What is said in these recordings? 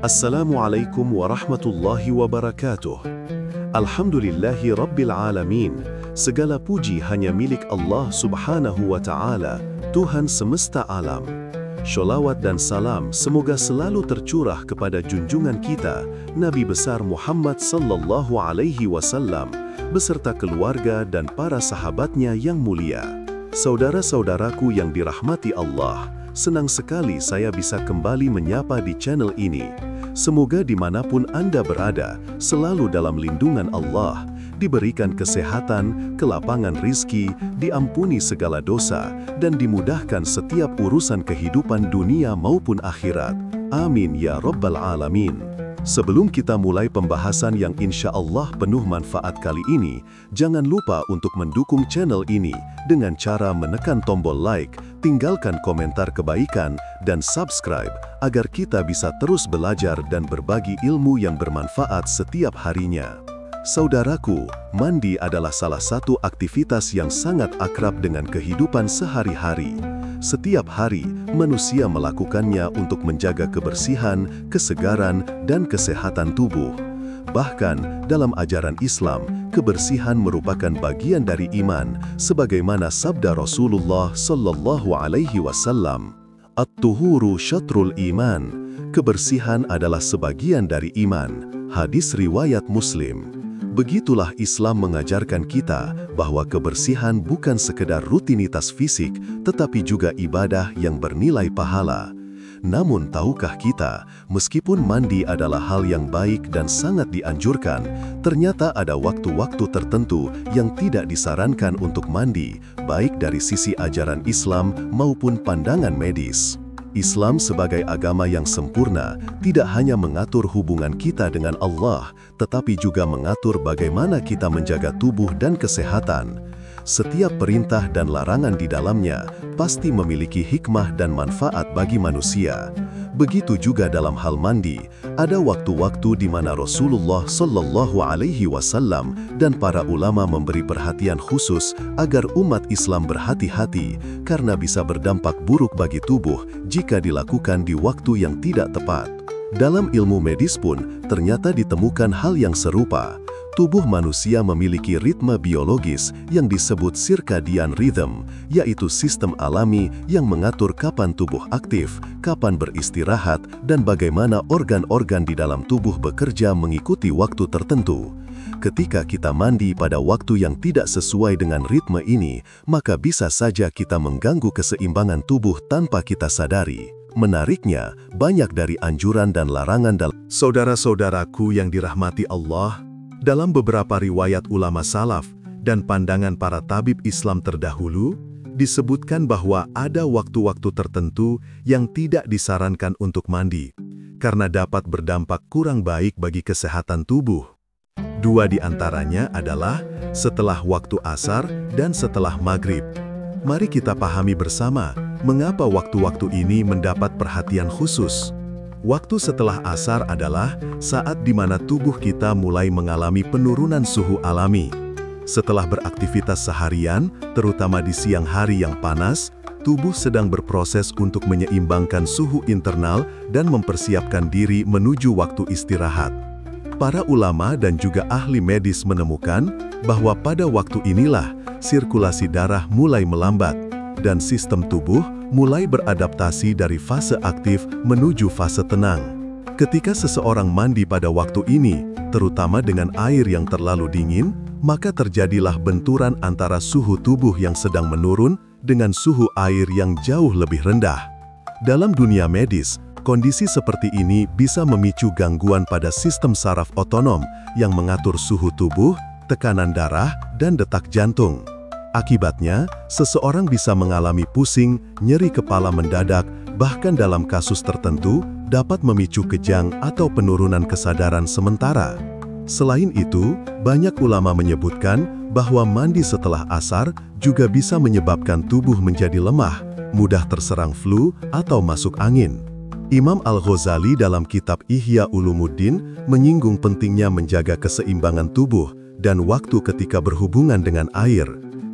Assalamualaikum warahmatullahi wabarakatuh. Alhamdulillahi Rabbil Alamin. Segala puji hanya milik Allah Subhanahu wa Ta'ala, Tuhan semesta alam. Sholawat dan salam semoga selalu tercurah kepada junjungan kita, Nabi besar Muhammad sallallahu alaihi wasallam, beserta keluarga dan para sahabatnya yang mulia. Saudara-saudaraku yang dirahmati Allah, senang sekali saya bisa kembali menyapa di channel ini. Semoga dimanapun Anda berada, selalu dalam lindungan Allah, diberikan kesehatan, kelapangan rizki, diampuni segala dosa, dan dimudahkan setiap urusan kehidupan dunia maupun akhirat. Amin ya Rabbal Alamin. Sebelum kita mulai pembahasan yang insya Allah penuh manfaat kali ini, jangan lupa untuk mendukung channel ini dengan cara menekan tombol like, tinggalkan komentar kebaikan, dan subscribe agar kita bisa terus belajar dan berbagi ilmu yang bermanfaat setiap harinya. Saudaraku, mandi adalah salah satu aktivitas yang sangat akrab dengan kehidupan sehari-hari. Setiap hari, manusia melakukannya untuk menjaga kebersihan, kesegaran, dan kesehatan tubuh. Bahkan, dalam ajaran Islam, kebersihan merupakan bagian dari iman, sebagaimana sabda Rasulullah sallallahu alaihi wasallam, "At-tuhuru syatrul iman." Kebersihan adalah sebagian dari iman. Hadis riwayat Muslim. Begitulah Islam mengajarkan kita bahwa kebersihan bukan sekedar rutinitas fisik, tetapi juga ibadah yang bernilai pahala. Namun tahukah kita, meskipun mandi adalah hal yang baik dan sangat dianjurkan, ternyata ada waktu-waktu tertentu yang tidak disarankan untuk mandi, baik dari sisi ajaran Islam maupun pandangan medis. Islam sebagai agama yang sempurna tidak hanya mengatur hubungan kita dengan Allah, tetapi juga mengatur bagaimana kita menjaga tubuh dan kesehatan. Setiap perintah dan larangan di dalamnya pasti memiliki hikmah dan manfaat bagi manusia. Begitu juga dalam hal mandi, ada waktu-waktu di mana Rasulullah sallallahu alaihi wasallam dan para ulama memberi perhatian khusus agar umat Islam berhati-hati karena bisa berdampak buruk bagi tubuh jika dilakukan di waktu yang tidak tepat. Dalam ilmu medis pun ternyata ditemukan hal yang serupa. Tubuh manusia memiliki ritme biologis yang disebut circadian rhythm, yaitu sistem alami yang mengatur kapan tubuh aktif, kapan beristirahat, dan bagaimana organ-organ di dalam tubuh bekerja mengikuti waktu tertentu. Ketika kita mandi pada waktu yang tidak sesuai dengan ritme ini, maka bisa saja kita mengganggu keseimbangan tubuh tanpa kita sadari. Menariknya, banyak dari anjuran dan larangan dalam saudara-saudaraku yang dirahmati Allah, dalam beberapa riwayat ulama salaf dan pandangan para tabib Islam terdahulu, disebutkan bahwa ada waktu-waktu tertentu yang tidak disarankan untuk mandi, karena dapat berdampak kurang baik bagi kesehatan tubuh. Dua di antaranya adalah setelah waktu asar dan setelah maghrib. Mari kita pahami bersama mengapa waktu-waktu ini mendapat perhatian khusus. Waktu setelah asar adalah saat di mana tubuh kita mulai mengalami penurunan suhu alami. Setelah beraktivitas seharian, terutama di siang hari yang panas, tubuh sedang berproses untuk menyeimbangkan suhu internal dan mempersiapkan diri menuju waktu istirahat. Para ulama dan juga ahli medis menemukan bahwa pada waktu inilah sirkulasi darah mulai melambat dan sistem tubuh mulai beradaptasi dari fase aktif menuju fase tenang. Ketika seseorang mandi pada waktu ini, terutama dengan air yang terlalu dingin, maka terjadilah benturan antara suhu tubuh yang sedang menurun dengan suhu air yang jauh lebih rendah. Dalam dunia medis, kondisi seperti ini bisa memicu gangguan pada sistem saraf otonom yang mengatur suhu tubuh, tekanan darah, dan detak jantung. Akibatnya, seseorang bisa mengalami pusing, nyeri kepala mendadak, bahkan dalam kasus tertentu dapat memicu kejang atau penurunan kesadaran sementara. Selain itu, banyak ulama menyebutkan bahwa mandi setelah asar juga bisa menyebabkan tubuh menjadi lemah, mudah terserang flu atau masuk angin. Imam Al-Ghazali dalam kitab Ihya Ulumuddin menyinggung pentingnya menjaga keseimbangan tubuh dan waktu ketika berhubungan dengan air.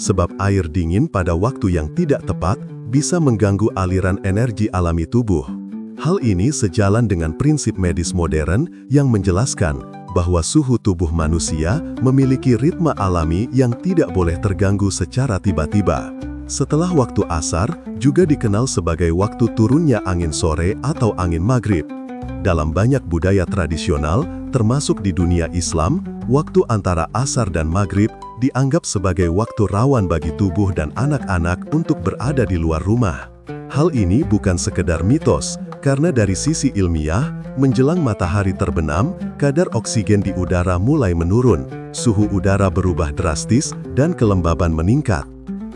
Sebab air dingin pada waktu yang tidak tepat bisa mengganggu aliran energi alami tubuh. Hal ini sejalan dengan prinsip medis modern yang menjelaskan bahwa suhu tubuh manusia memiliki ritme alami yang tidak boleh terganggu secara tiba-tiba. Setelah waktu asar, juga dikenal sebagai waktu turunnya angin sore atau angin maghrib. Dalam banyak budaya tradisional, termasuk di dunia Islam, waktu antara asar dan maghrib dianggap sebagai waktu rawan bagi tubuh dan anak-anak untuk berada di luar rumah. Hal ini bukan sekedar mitos, karena dari sisi ilmiah, menjelang matahari terbenam, kadar oksigen di udara mulai menurun, suhu udara berubah drastis, dan kelembaban meningkat.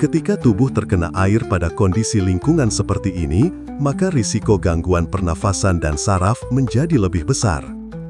Ketika tubuh terkena air pada kondisi lingkungan seperti ini, maka risiko gangguan pernafasan dan saraf menjadi lebih besar.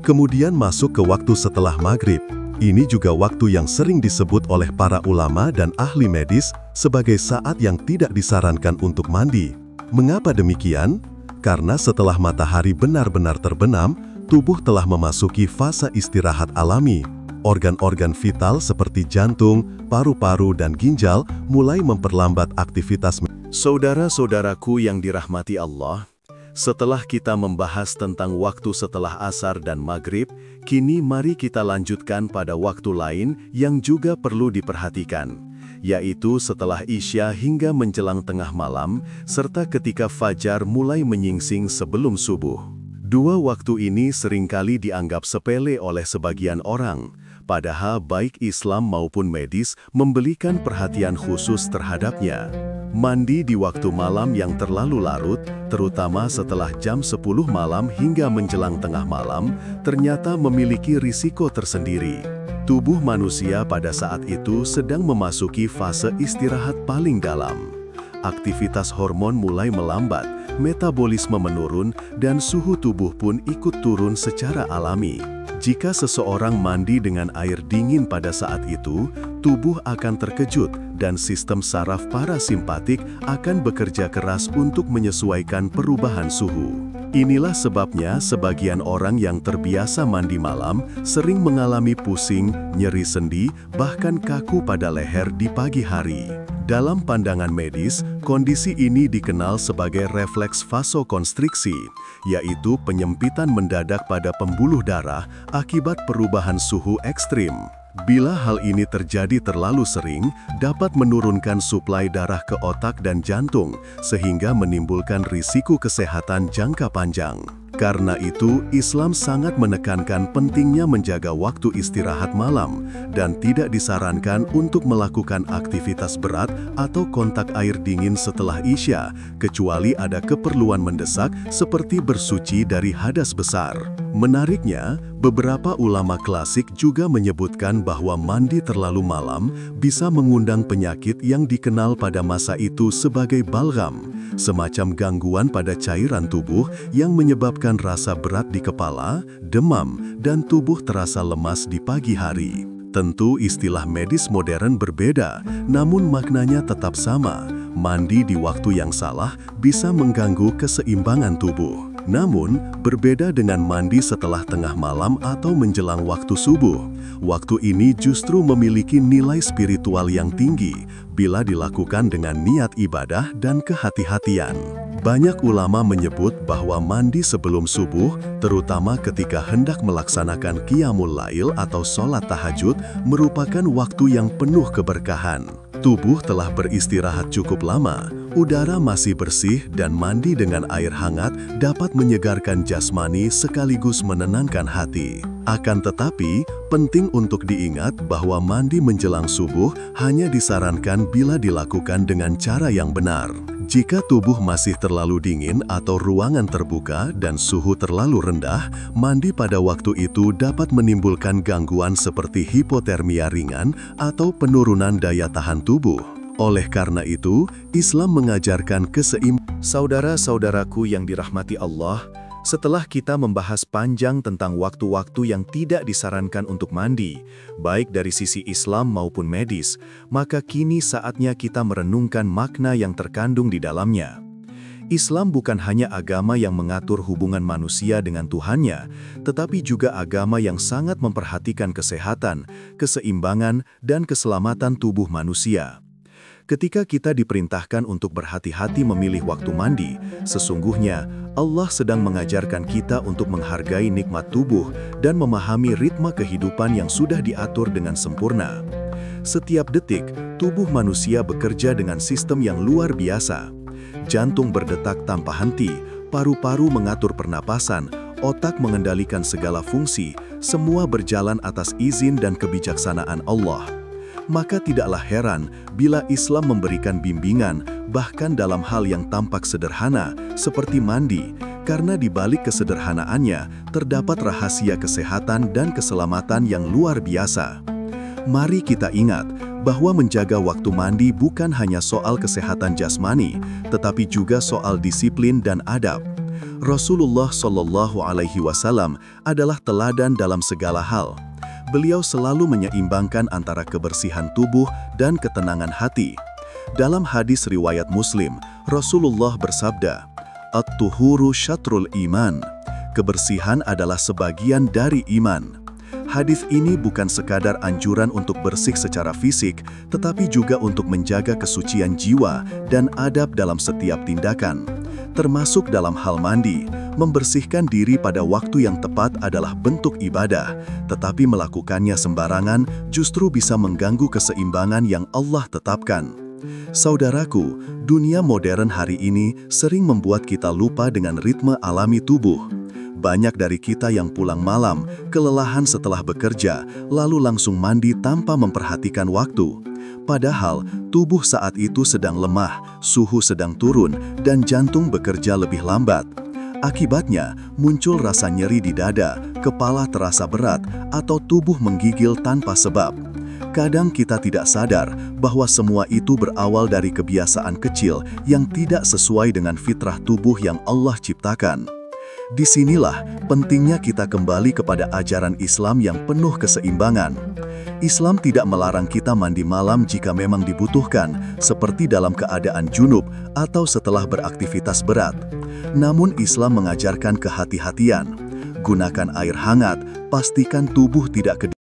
Kemudian masuk ke waktu setelah maghrib. Ini juga waktu yang sering disebut oleh para ulama dan ahli medis sebagai saat yang tidak disarankan untuk mandi. Mengapa demikian? Karena setelah matahari benar-benar terbenam, tubuh telah memasuki fase istirahat alami. Organ-organ vital seperti jantung, paru-paru, dan ginjal mulai memperlambat aktivitas. Saudara-saudaraku yang dirahmati Allah, setelah kita membahas tentang waktu setelah asar dan maghrib, kini mari kita lanjutkan pada waktu lain yang juga perlu diperhatikan, yaitu setelah Isya hingga menjelang tengah malam, serta ketika fajar mulai menyingsing sebelum subuh. Dua waktu ini seringkali dianggap sepele oleh sebagian orang, padahal baik Islam maupun medis memberikan perhatian khusus terhadapnya. Mandi di waktu malam yang terlalu larut, terutama setelah jam 10 malam hingga menjelang tengah malam, ternyata memiliki risiko tersendiri. Tubuh manusia pada saat itu sedang memasuki fase istirahat paling dalam. Aktivitas hormon mulai melambat, metabolisme menurun, dan suhu tubuh pun ikut turun secara alami. Jika seseorang mandi dengan air dingin pada saat itu, tubuh akan terkejut dan sistem saraf parasimpatik akan bekerja keras untuk menyesuaikan perubahan suhu. Inilah sebabnya sebagian orang yang terbiasa mandi malam sering mengalami pusing, nyeri sendi, bahkan kaku pada leher di pagi hari. Dalam pandangan medis, kondisi ini dikenal sebagai refleks vasokonstriksi, yaitu penyempitan mendadak pada pembuluh darah akibat perubahan suhu ekstrim. Bila hal ini terjadi terlalu sering, dapat menurunkan suplai darah ke otak dan jantung, sehingga menimbulkan risiko kesehatan jangka panjang. Karena itu, Islam sangat menekankan pentingnya menjaga waktu istirahat malam dan tidak disarankan untuk melakukan aktivitas berat atau kontak air dingin setelah Isya, kecuali ada keperluan mendesak seperti bersuci dari hadas besar. Menariknya, beberapa ulama klasik juga menyebutkan bahwa mandi terlalu malam bisa mengundang penyakit yang dikenal pada masa itu sebagai balgam, semacam gangguan pada cairan tubuh yang menyebabkan rasa berat di kepala, demam, dan tubuh terasa lemas di pagi hari. Tentu istilah medis modern berbeda, namun maknanya tetap sama. Mandi di waktu yang salah bisa mengganggu keseimbangan tubuh. Namun, berbeda dengan mandi setelah tengah malam atau menjelang waktu subuh. Waktu ini justru memiliki nilai spiritual yang tinggi bila dilakukan dengan niat ibadah dan kehati-hatian. Banyak ulama menyebut bahwa mandi sebelum subuh, terutama ketika hendak melaksanakan qiyamul lail atau sholat tahajud, merupakan waktu yang penuh keberkahan. Tubuh telah beristirahat cukup lama, udara masih bersih, dan mandi dengan air hangat dapat menyegarkan jasmani sekaligus menenangkan hati. Akan tetapi, penting untuk diingat bahwa mandi menjelang subuh hanya disarankan bila dilakukan dengan cara yang benar. Jika tubuh masih terlalu dingin atau ruangan terbuka dan suhu terlalu rendah, mandi pada waktu itu dapat menimbulkan gangguan seperti hipotermia ringan atau penurunan daya tahan tubuh. Oleh karena itu, Islam mengajarkan keseimbangan. Saudara-saudaraku yang dirahmati Allah, setelah kita membahas panjang tentang waktu-waktu yang tidak disarankan untuk mandi, baik dari sisi Islam maupun medis, maka kini saatnya kita merenungkan makna yang terkandung di dalamnya. Islam bukan hanya agama yang mengatur hubungan manusia dengan Tuhannya, tetapi juga agama yang sangat memperhatikan kesehatan, keseimbangan, dan keselamatan tubuh manusia. Ketika kita diperintahkan untuk berhati-hati memilih waktu mandi, sesungguhnya Allah sedang mengajarkan kita untuk menghargai nikmat tubuh dan memahami ritme kehidupan yang sudah diatur dengan sempurna. Setiap detik, tubuh manusia bekerja dengan sistem yang luar biasa. Jantung berdetak tanpa henti, paru-paru mengatur pernapasan, otak mengendalikan segala fungsi, semua berjalan atas izin dan kebijaksanaan Allah. Maka tidaklah heran bila Islam memberikan bimbingan bahkan dalam hal yang tampak sederhana seperti mandi, karena di balik kesederhanaannya terdapat rahasia kesehatan dan keselamatan yang luar biasa. Mari kita ingat bahwa menjaga waktu mandi bukan hanya soal kesehatan jasmani, tetapi juga soal disiplin dan adab. Rasulullah Shallallahu Alaihi Wasallam adalah teladan dalam segala hal. Beliau selalu menyeimbangkan antara kebersihan tubuh dan ketenangan hati. Dalam hadis riwayat Muslim, Rasulullah bersabda, "At-tuhuru syatrul iman." Kebersihan adalah sebagian dari iman. Hadis ini bukan sekadar anjuran untuk bersih secara fisik, tetapi juga untuk menjaga kesucian jiwa dan adab dalam setiap tindakan. Termasuk dalam hal mandi, membersihkan diri pada waktu yang tepat adalah bentuk ibadah, tetapi melakukannya sembarangan justru bisa mengganggu keseimbangan yang Allah tetapkan. Saudaraku, dunia modern hari ini sering membuat kita lupa dengan ritme alami tubuh. Banyak dari kita yang pulang malam, kelelahan setelah bekerja, lalu langsung mandi tanpa memperhatikan waktu. Padahal, tubuh saat itu sedang lemah, suhu sedang turun, dan jantung bekerja lebih lambat. Akibatnya, muncul rasa nyeri di dada, kepala terasa berat, atau tubuh menggigil tanpa sebab. Kadang kita tidak sadar bahwa semua itu berawal dari kebiasaan kecil yang tidak sesuai dengan fitrah tubuh yang Allah ciptakan. Disinilah pentingnya kita kembali kepada ajaran Islam yang penuh keseimbangan. Islam tidak melarang kita mandi malam jika memang dibutuhkan, seperti dalam keadaan junub atau setelah beraktivitas berat. Namun Islam mengajarkan kehati-hatian. Gunakan air hangat, pastikan tubuh tidak kedinginan.